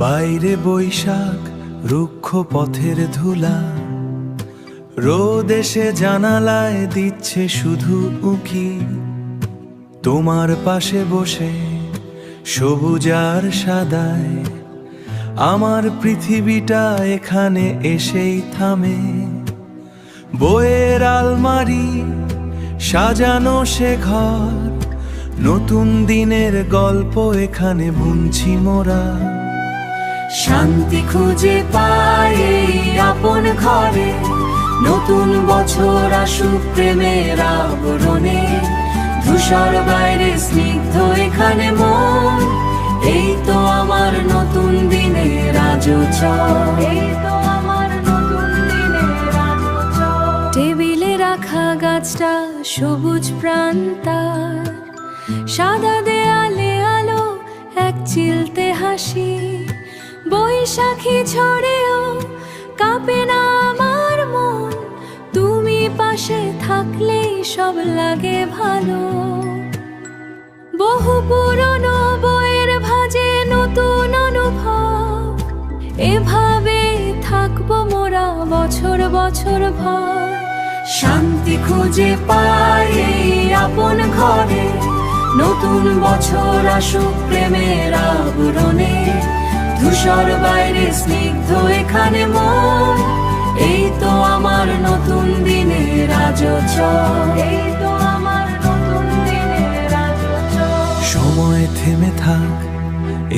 বাইরে বৈশাখ রুক্ষ পথের ধুলা, রোদ এসে জানালায় দিচ্ছে শুধু উকি। তোমার পাশে বসে সবুজ আর সাদায় আমার পৃথিবীটা এখানে এসেই থামে। বইয়ের আলমারি সাজানো সে ঘর, নতুন দিনের গল্প এখানে বুনছি মোরা। শান্তি খুঁজে পাই এই আপন ঘরে, নতুন বছর আসুক প্রেমের আবরণে। ধূসর বাইরে স্নিগ্ধ এখানে মন, এই তো আমার নতুন দিনের আয়োজন। এই তো আমার নতুন দিনের আয়োজন। টেবিলে রাখা গাছটা সবুজ প্রান্তার, সাদা দেয়ালে আলো এক চিলতে হাসি। বৈশাখী ঝড়েও কাঁপে না আমার মন, তুমি পাশে থাকলেই সব লাগে ভালো। বহু পুরনো বইয়ের ভাঁজে নতুন অনুভব, এভাবে থাকবো মোরা বছর বছর ভর। শান্তি খুঁজে পাই এই আপন ঘরে, নতুন বছর আসুক প্রেমের আবরণে। ধূসর বাইরে স্নিগ্ধ এখানে মন, এই তো আমার নতুন দিনের আয়োজন। এই তো আমার নতুন দিনের আয়োজন। সময় থেমে থাক,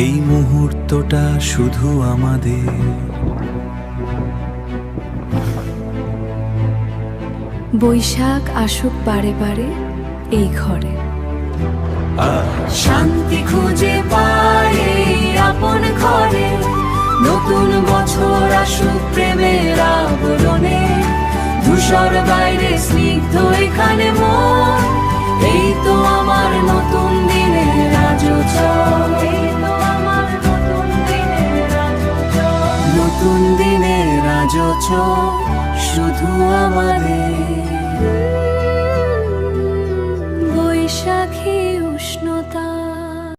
এই মুহূর্তটা শুধু আমাদের। বৈশাখ আসুক বারে বারে এই ঘরে। শান্তি খুঁজে পাই এই আপন ঘরে, নতুন বছর আসুক প্রেমের আবরণে। ধূসর বাইরে স্নিগ্ধ এখানে মন, এই তো আমার নতুন দিনের আয়োজন। এই তো আমার নতুন দিনের আয়োজন। নতুন দিনের আয়োজন শুধু আমাদের। বৈশাখী উষ্ণতা